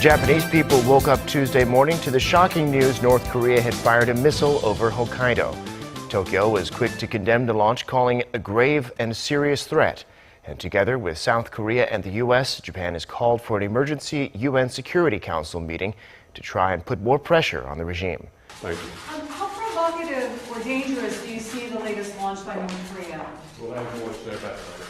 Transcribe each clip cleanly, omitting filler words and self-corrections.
Japanese people woke up Tuesday morning to the shocking news North Korea had fired a missile over Hokkaido. Tokyo was quick to condemn the launch, calling it a grave and serious threat. And together with South Korea and the U.S., Japan has called for an emergency UN Security Council meeting to try and put more pressure on the regime. Thank you. How provocative or dangerous do you see the latest launch by North Korea? We'll have more to say about that.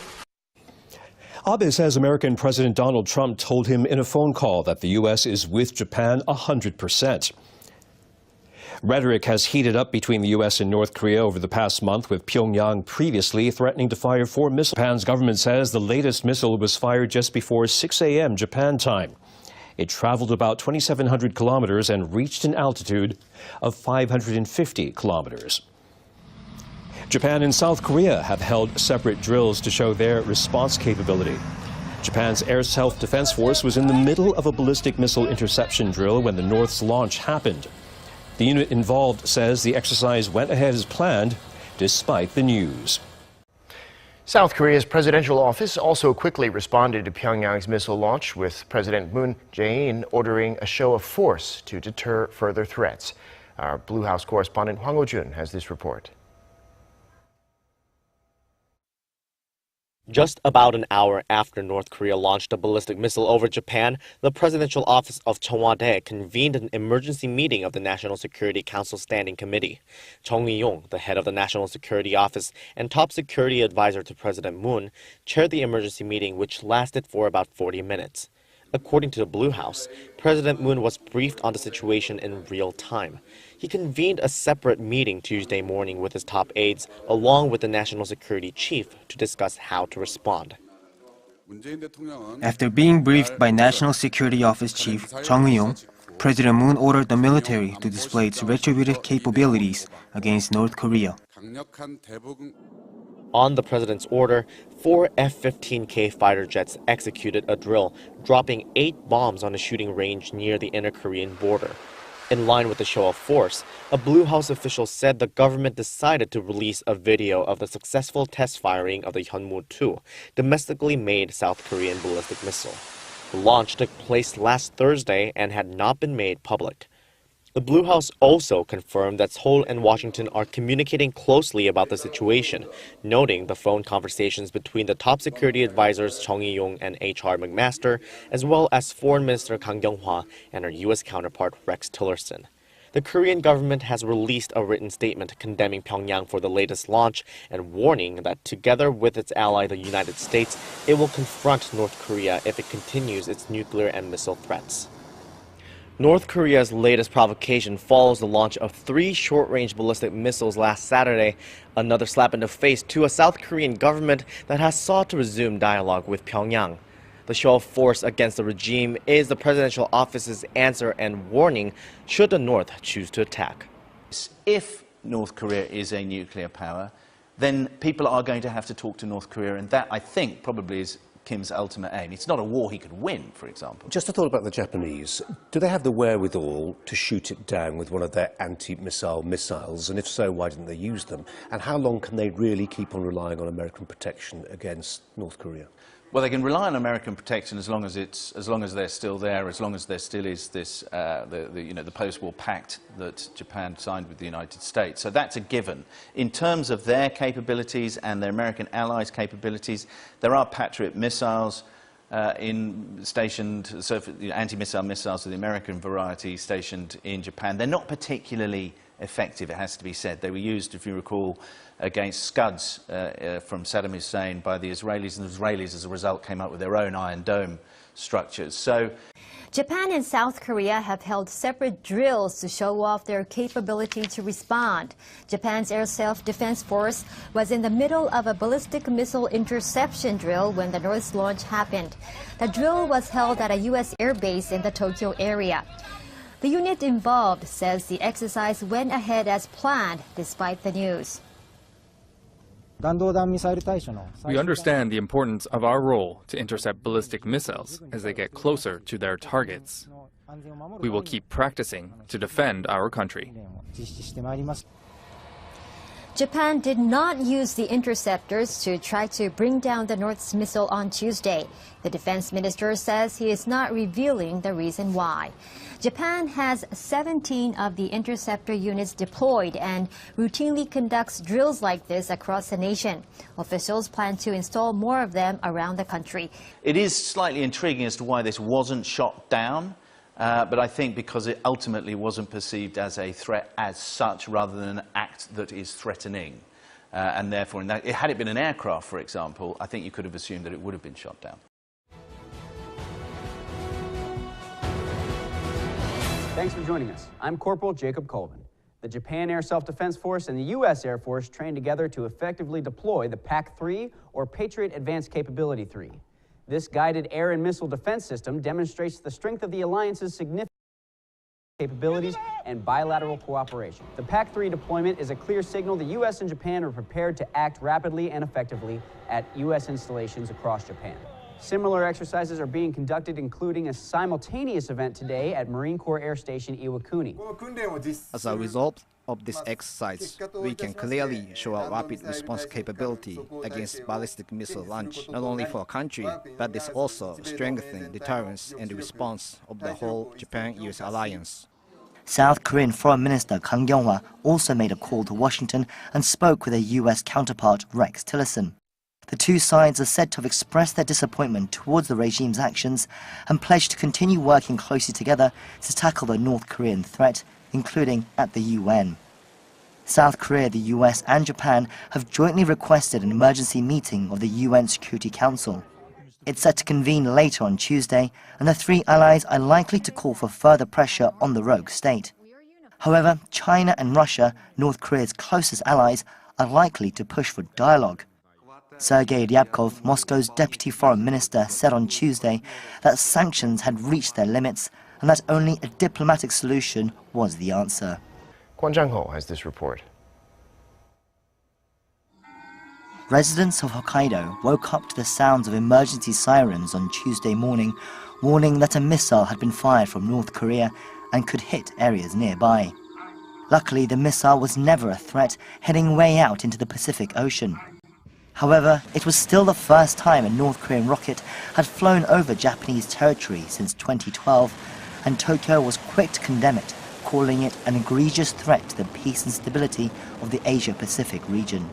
Abe says American President Donald Trump told him in a phone call that the U.S. is with Japan 100%. Rhetoric has heated up between the U.S. and North Korea over the past month, with Pyongyang previously threatening to fire 4 missiles. Japan's government says the latest missile was fired just before 6 a.m. Japan time. It traveled about 2,700 kilometers and reached an altitude of 550 kilometers. Japan and South Korea have held separate drills to show their response capability. Japan's Air Self-Defense Force was in the middle of a ballistic missile interception drill when the North's launch happened. The unit involved says the exercise went ahead as planned, despite the news. South Korea's presidential office also quickly responded to Pyongyang's missile launch, with President Moon Jae-in ordering a show of force to deter further threats. Our Blue House correspondent Hwang Ho-jun has this report. Just about an hour after North Korea launched a ballistic missile over Japan, the presidential office of Cheongwade convened an emergency meeting of the National Security Council Standing Committee. Chung Eui-yong, the head of the National Security Office and top security advisor to President Moon, chaired the emergency meeting, which lasted for about 40 minutes. According to the Blue House, President Moon was briefed on the situation in real time. He convened a separate meeting Tuesday morning with his top aides, along with the national security chief, to discuss how to respond. After being briefed by National Security Office Chief Chung Eui-yong, President Moon ordered the military to display its retributive capabilities against North Korea. On the president's order, 4 F-15K fighter jets executed a drill, dropping 8 bombs on a shooting range near the inner Korean border. In line with the show of force, a Blue House official said the government decided to release a video of the successful test firing of the Hyunmoo-2, domestically made South Korean ballistic missile. The launch took place last Thursday and had not been made public. The Blue House also confirmed that Seoul and Washington are communicating closely about the situation, noting the phone conversations between the top security advisors Chung Eui-yong and H.R. McMaster, as well as Foreign Minister Kang Kyung-hwa and her U.S. counterpart Rex Tillerson. The Korean government has released a written statement condemning Pyongyang for the latest launch and warning that together with its ally the United States, it will confront North Korea if it continues its nuclear and missile threats. North Korea's latest provocation follows the launch of 3 short-range ballistic missiles last Saturday, another slap in the face to a South Korean government that has sought to resume dialogue with Pyongyang. The show of force against the regime is the presidential office's answer and warning should the North choose to attack. If North Korea is a nuclear power, then people are going to have to talk to North Korea, and that, I think, probably is Kim's ultimate aim. It's not a war he could win, for example. Just a thought about the Japanese. Do they have the wherewithal to shoot it down with one of their anti-missile missiles? And if so, why didn't they use them? And how long can they really keep on relying on American protection against North Korea? Well, they can rely on American protection as long as they're still there, as long as there still is this, the post-war pact that Japan signed with the United States. So that's a given. In terms of their capabilities and their American allies' capabilities, there are Patriot missiles stationed, anti-missile missiles of the American variety stationed in Japan. They're not particularly effective, it has to be said. They were used, if you recall, against Scuds from Saddam Hussein by the Israelis, and the Israelis, as a result, came up with their own Iron Dome structures. So, Japan and South Korea have held separate drills to show off their capability to respond. Japan's Air Self-Defense Force was in the middle of a ballistic missile interception drill when the North's launch happened. The drill was held at a U.S. air base in the Tokyo area. The unit involved says the exercise went ahead as planned despite the news. We understand the importance of our role to intercept ballistic missiles as they get closer to their targets. We will keep practicing to defend our country. Japan did not use the interceptors to try to bring down the North's missile on Tuesday. The defense minister says he is not revealing the reason why. Japan has 17 of the interceptor units deployed and routinely conducts drills like this across the nation. Officials plan to install more of them around the country. It is slightly intriguing as to why this wasn't shot down. But I think because it ultimately wasn't perceived as a threat as such, rather than an act that is threatening. And therefore, had it been an aircraft, for example, I think you could have assumed that it would have been shot down. Thanks for joining us. I'm Corporal Jacob Colvin. The Japan Air Self-Defense Force and the U.S. Air Force trained together to effectively deploy the PAC-3, or Patriot Advanced Capability 3. This guided air and missile defense system demonstrates the strength of the alliance's significant capabilities and bilateral cooperation. The PAC-3 deployment is a clear signal the U.S. and Japan are prepared to act rapidly and effectively at U.S. installations across Japan. Similar exercises are being conducted, including a simultaneous event today at Marine Corps Air Station Iwakuni. As a result of this exercise, we can clearly show our rapid response capability against ballistic missile launch, not only for our country, but this also strengthens deterrence and response of the whole Japan-US alliance. South Korean Foreign Minister Kang Kyung-hwa also made a call to Washington and spoke with their U.S. counterpart Rex Tillerson. The two sides are said to have expressed their disappointment towards the regime's actions and pledged to continue working closely together to tackle the North Korean threat, including at the UN. South Korea, the US and Japan have jointly requested an emergency meeting of the UN Security Council. It's set to convene later on Tuesday, and the three allies are likely to call for further pressure on the rogue state. However, China and Russia, North Korea's closest allies, are likely to push for dialogue. Sergei Ryabkov, Moscow's deputy foreign minister, said on Tuesday that sanctions had reached their limits and that only a diplomatic solution was the answer. Kwon Jang-ho has this report. Residents of Hokkaido woke up to the sounds of emergency sirens on Tuesday morning, warning that a missile had been fired from North Korea and could hit areas nearby. Luckily, the missile was never a threat, heading way out into the Pacific Ocean. However, it was still the first time a North Korean rocket had flown over Japanese territory since 2012, and Tokyo was quick to condemn it, calling it an egregious threat to the peace and stability of the Asia-Pacific region.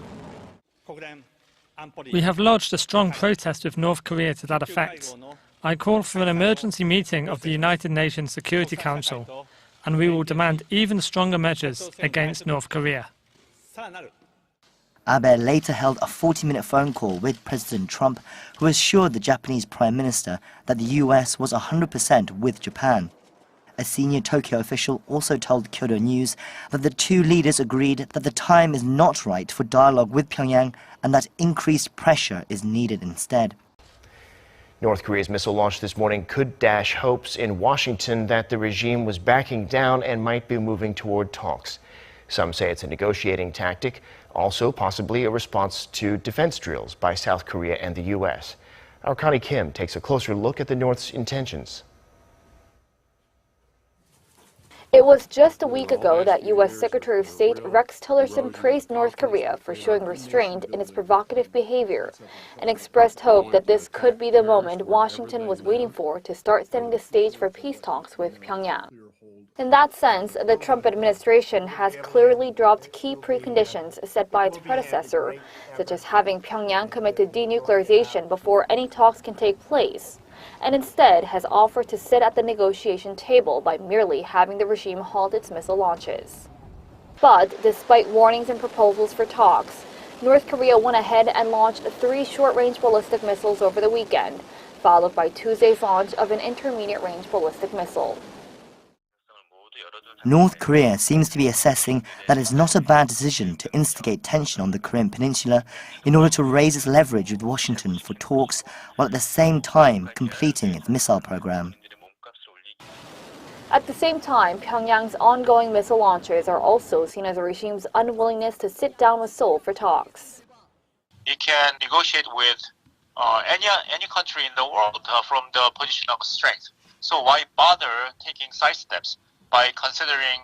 We have lodged a strong protest with North Korea to that effect. I call for an emergency meeting of the United Nations Security Council, and we will demand even stronger measures against North Korea. Abe later held a 40-minute phone call with President Trump, who assured the Japanese Prime Minister that the US was 100% with Japan. A senior Tokyo official also told Kyodo News that the two leaders agreed that the time is not right for dialogue with Pyongyang and that increased pressure is needed instead. North Korea's missile launch this morning could dash hopes in Washington that the regime was backing down and might be moving toward talks. Some say it's a negotiating tactic, also possibly a response to defense drills by South Korea and the U.S. Our Connie Kim takes a closer look at the North's intentions. It was just a week ago that U.S. Secretary of State Rex Tillerson praised North Korea for showing restraint in its provocative behavior and expressed hope that this could be the moment Washington was waiting for to start setting the stage for peace talks with Pyongyang. In that sense, the Trump administration has clearly dropped key preconditions set by its predecessor, such as having Pyongyang commit to denuclearization before any talks can take place, and instead has offered to sit at the negotiation table by merely having the regime halt its missile launches. But despite warnings and proposals for talks, North Korea went ahead and launched 3 short-range ballistic missiles over the weekend, followed by Tuesday's launch of an intermediate-range ballistic missile. North Korea seems to be assessing that it's not a bad decision to instigate tension on the Korean peninsula in order to raise its leverage with Washington for talks, while at the same time completing its missile program. At the same time, Pyongyang's ongoing missile launches are also seen as the regime's unwillingness to sit down with Seoul for talks. It can negotiate with any country in the world from the position of strength. So why bother taking side steps by considering,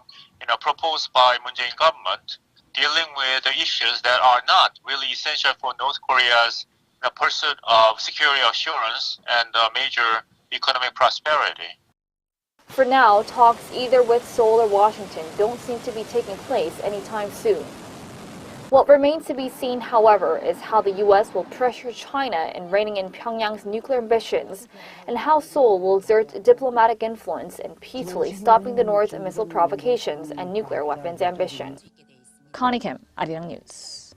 proposed by Moon Jae-in government dealing with the issues that are not really essential for North Korea's pursuit of security assurance and major economic prosperity. For now, talks either with Seoul or Washington don't seem to be taking place anytime soon. What remains to be seen, however, is how the U.S. will pressure China in reining in Pyongyang's nuclear ambitions, and how Seoul will exert diplomatic influence in peacefully stopping the North's missile provocations and nuclear weapons ambition. Connie Kim, Arirang News.